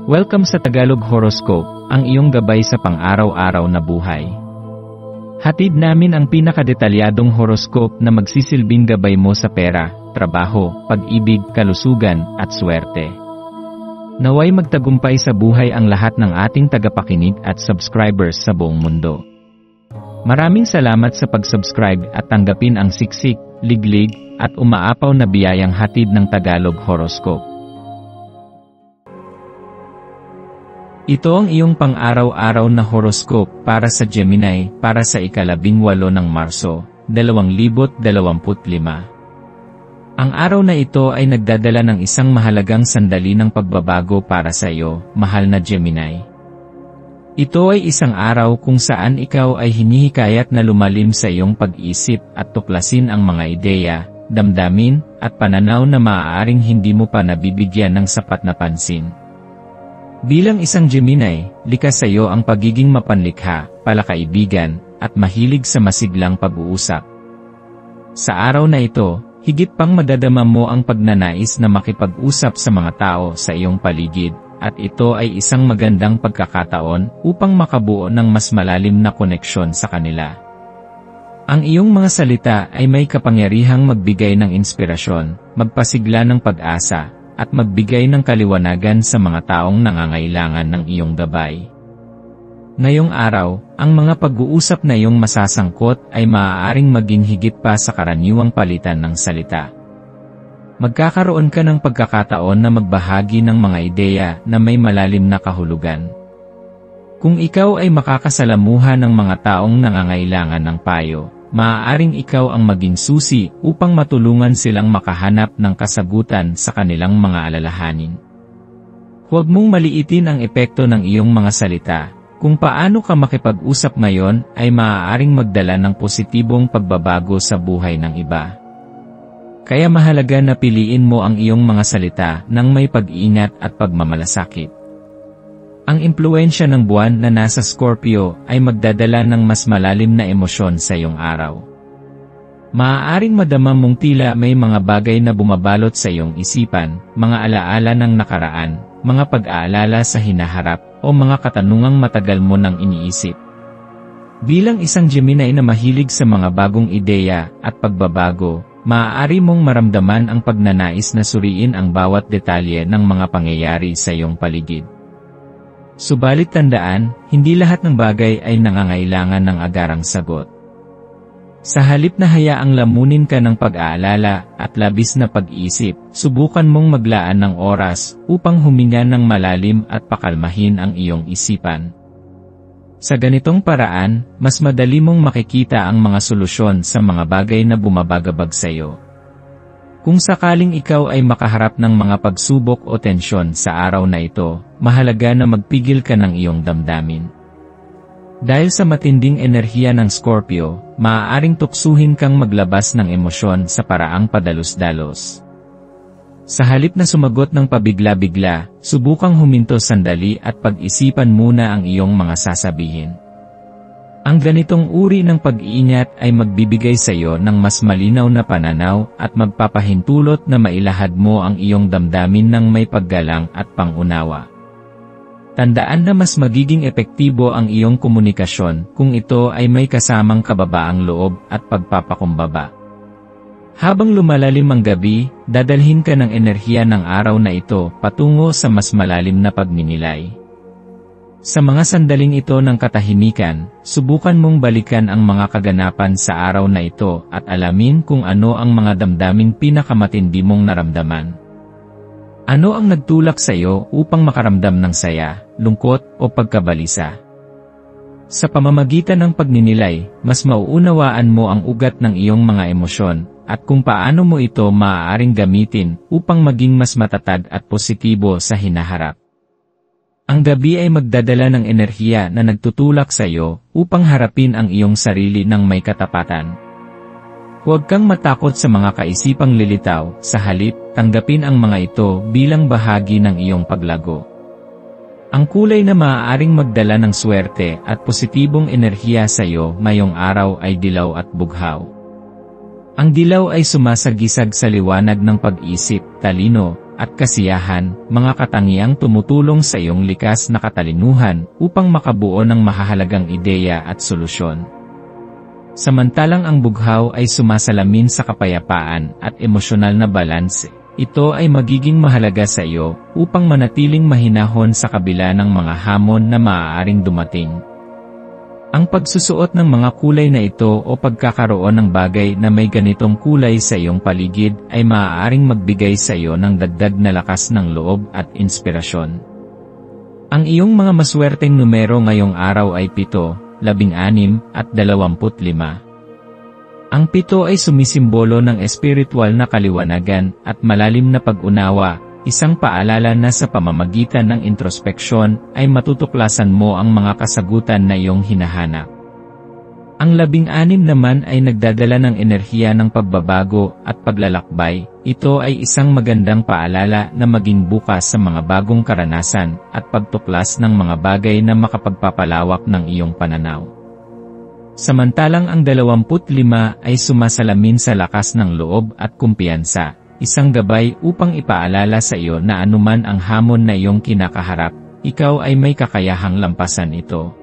Welcome sa Tagalog Horoscope, ang iyong gabay sa pang-araw-araw na buhay. Hatid namin ang pinakadetalyadong horoscope na magsisilbing gabay mo sa pera, trabaho, pag-ibig, kalusugan, at swerte. Naway magtagumpay sa buhay ang lahat ng ating tagapakinig at subscribers sa buong mundo. Maraming salamat sa pag-subscribe at tanggapin ang siksik, liglig, at umaapaw na biyayang hatid ng Tagalog Horoscope. Ito ang iyong pang-araw-araw na horoscope para sa Gemini para sa ika-18 ng Marso, 2025. Ang araw na ito ay nagdadala ng isang mahalagang sandali ng pagbabago para sa iyo, mahal na Gemini. Ito ay isang araw kung saan ikaw ay hinihikayat na lumalim sa iyong pag-isip at tuklasin ang mga ideya, damdamin, at pananaw na maaaring hindi mo pa nabibigyan ng sapat na pansin. Bilang isang Gemini, likas sa iyo ang pagiging mapanlikha, palakaibigan, at mahilig sa masiglang pag-uusap. Sa araw na ito, higit pang madadama mo ang pagnanais na makipag-usap sa mga tao sa iyong paligid, at ito ay isang magandang pagkakataon upang makabuo ng mas malalim na koneksyon sa kanila. Ang iyong mga salita ay may kapangyarihang magbigay ng inspirasyon, magpasigla ng pag-asa, at magbigay ng kaliwanagan sa mga taong nangangailangan ng iyong gabay. Ngayong araw, ang mga pag-uusap na iyong masasangkot ay maaaring maging higit pa sa karaniwang palitan ng salita. Magkakaroon ka ng pagkakataon na magbahagi ng mga ideya na may malalim na kahulugan. Kung ikaw ay makakasalamuha ng mga taong nangangailangan ng payo, maaaring ikaw ang maging susi upang matulungan silang makahanap ng kasagutan sa kanilang mga alalahanin. Huwag mong maliitin ang epekto ng iyong mga salita. Kung paano ka makipag-usap ngayon ay maaaring magdala ng positibong pagbabago sa buhay ng iba. Kaya mahalaga na piliin mo ang iyong mga salita nang may pag-iingat at pagmamalasakit. Ang impluwensya ng buwan na nasa Scorpio ay magdadala ng mas malalim na emosyon sa iyong araw. Maaaring madama mong tila may mga bagay na bumabalot sa iyong isipan, mga alaala ng nakaraan, mga pag-aalala sa hinaharap, o mga katanungang matagal mo nang iniisip. Bilang isang Gemini na mahilig sa mga bagong ideya at pagbabago, maaari mong maramdaman ang pagnanais na suriin ang bawat detalye ng mga pangyayari sa iyong paligid. Subalit tandaan, hindi lahat ng bagay ay nangangailangan ng agarang sagot. Sa halip na hayaang lamunin ka ng pag-aalala at labis na pag-isip, subukan mong maglaan ng oras upang huminga ng malalim at pakalmahin ang iyong isipan. Sa ganitong paraan, mas madali mong makikita ang mga solusyon sa mga bagay na bumabagabag sa iyo. Kung sakaling ikaw ay makaharap ng mga pagsubok o tensyon sa araw na ito, mahalaga na magpigil ka ng iyong damdamin. Dahil sa matinding enerhiya ng Scorpio, maaaring tuksuhin kang maglabas ng emosyon sa paraang padalos-dalos. Sa halip na sumagot ng pabigla-bigla, subukang huminto sandali at pag-isipan muna ang iyong mga sasabihin. Ang ganitong uri ng pag-iingat ay magbibigay sa iyo ng mas malinaw na pananaw at magpapahintulot na mailahad mo ang iyong damdamin ng may paggalang at pangunawa. Tandaan na mas magiging epektibo ang iyong komunikasyon kung ito ay may kasamang kababaang loob at pagpapakumbaba. Habang lumalalim ang gabi, dadalhin ka ng enerhiya ng araw na ito patungo sa mas malalim na pagninilay. Sa mga sandaling ito ng katahimikan, subukan mong balikan ang mga kaganapan sa araw na ito at alamin kung ano ang mga damdaming pinakamatindi mong naramdaman. Ano ang nagtulak sa iyo upang makaramdam ng saya, lungkot o pagkabalisa? Sa pamamagitan ng pagninilay, mas mauunawaan mo ang ugat ng iyong mga emosyon at kung paano mo ito maaaring gamitin upang maging mas matatag at positibo sa hinaharap. Ang gabi ay magdadala ng enerhiya na nagtutulak sa iyo upang harapin ang iyong sarili ng may katapatan. Huwag kang matakot sa mga kaisipang lilitaw, sa halip, tanggapin ang mga ito bilang bahagi ng iyong paglago. Ang kulay na maaaring magdala ng swerte at positibong enerhiya sa iyo ngayong araw ay dilaw at bughaw. Ang dilaw ay sumasagisag sa liwanag ng pag-isip, talino, at kasiyahan, mga katangiang tumutulong sa iyong likas na katalinuhan upang makabuo ng mahahalagang ideya at solusyon. Samantalang ang bughaw ay sumasalamin sa kapayapaan at emosyonal na balanse. Ito ay magiging mahalaga sa iyo upang manatiling mahinahon sa kabila ng mga hamon na maaaring dumating. Ang pagsusuot ng mga kulay na ito o pagkakaroon ng bagay na may ganitong kulay sa iyong paligid ay maaaring magbigay sa iyo ng dagdag na lakas ng loob at inspirasyon. Ang iyong mga maswerteng numero ngayong araw ay 7, 16 at 25. Ang 7 ay sumisimbolo ng espiritual na kaliwanagan at malalim na pag-unawa, isang paalala na sa pamamagitan ng introspeksyon ay matutuklasan mo ang mga kasagutan na iyong hinahanap. Ang 16 naman ay nagdadala ng enerhiya ng pagbabago at paglalakbay. Ito ay isang magandang paalala na maging bukas sa mga bagong karanasan at pagtuklas ng mga bagay na makapagpapalawak ng iyong pananaw. Samantalang ang 25 ay sumasalamin sa lakas ng loob at kumpiyansa, isang gabay upang ipaalala sa iyo na anuman ang hamon na iyong kinakaharap, ikaw ay may kakayahang lampasan ito.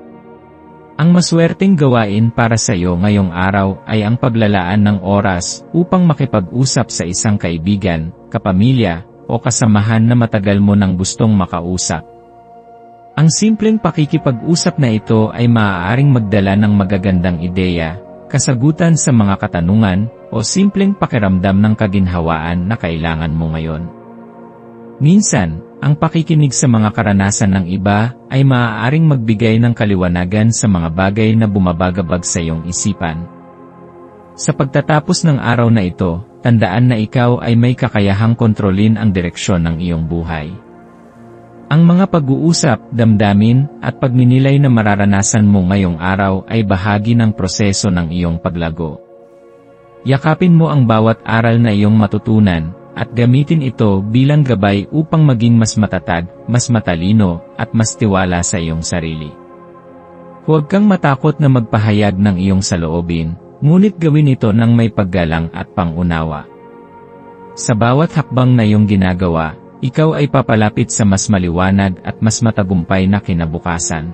Ang maswerteng gawain para sa iyo ngayong araw ay ang paglalaan ng oras upang makipag-usap sa isang kaibigan, kapamilya, o kasamahan na matagal mo nang gustong makausap. Ang simpleng pakikipag-usap na ito ay maaaring magdala ng magagandang ideya, kasagutan sa mga katanungan, o simpleng pakiramdam ng kaginhawaan na kailangan mo ngayon. Minsan, ang pakikinig sa mga karanasan ng iba ay maaaring magbigay ng kaliwanagan sa mga bagay na bumabagabag sa iyong isipan. Sa pagtatapos ng araw na ito, tandaan na ikaw ay may kakayahang kontrolin ang direksyon ng iyong buhay. Ang mga pag-uusap, damdamin, at pagninilay na mararanasan mo ngayong araw ay bahagi ng proseso ng iyong paglago. Yakapin mo ang bawat aral na iyong matutunan, at gamitin ito bilang gabay upang maging mas matatag, mas matalino, at mas tiwala sa iyong sarili. Huwag kang matakot na magpahayag ng iyong saloobin, ngunit gawin ito ng may paggalang at pangunawa. Sa bawat hakbang na iyong ginagawa, ikaw ay papalapit sa mas maliwanag at mas matagumpay na kinabukasan.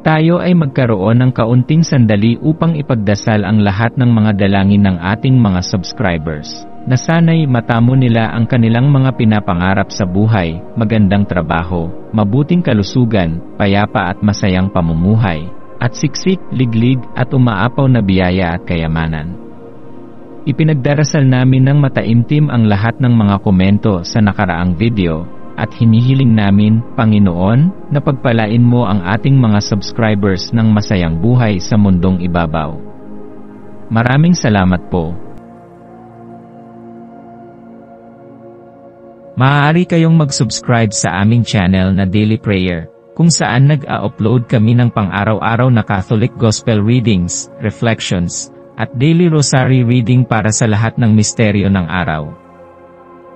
Tayo ay magkaroon ng kaunting sandali upang ipagdasal ang lahat ng mga dalangin ng ating mga subscribers, na sana'y matamo nila ang kanilang mga pinapangarap sa buhay, magandang trabaho, mabuting kalusugan, payapa at masayang pamumuhay, at siksik, liglig, at umaapaw na biyaya at kayamanan. Ipinagdarasal namin ng mataimtim ang lahat ng mga komento sa nakaraang video, at hinihiling namin, Panginoon, na pagpalain mo ang ating mga subscribers ng masayang buhay sa mundong ibabaw. Maraming salamat po. Maaari kayong mag-subscribe sa aming channel na Daily Prayer, kung saan nag-a-upload kami ng pang-araw-araw na Catholic Gospel Readings, Reflections, at Daily Rosary Reading para sa lahat ng misteryo ng araw.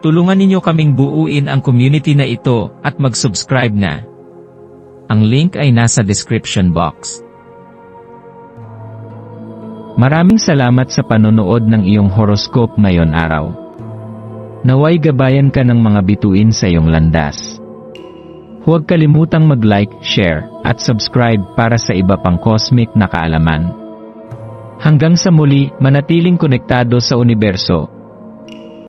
Tulungan ninyo kaming buuin ang community na ito at mag-subscribe na. Ang link ay nasa description box. Maraming salamat sa panonood ng iyong horoscope ngayon araw. Naway gabayan ka ng mga bituin sa iyong landas. Huwag kalimutang mag-like, share, at subscribe para sa iba pang cosmic na kaalaman. Hanggang sa muli, manatiling konektado sa universo,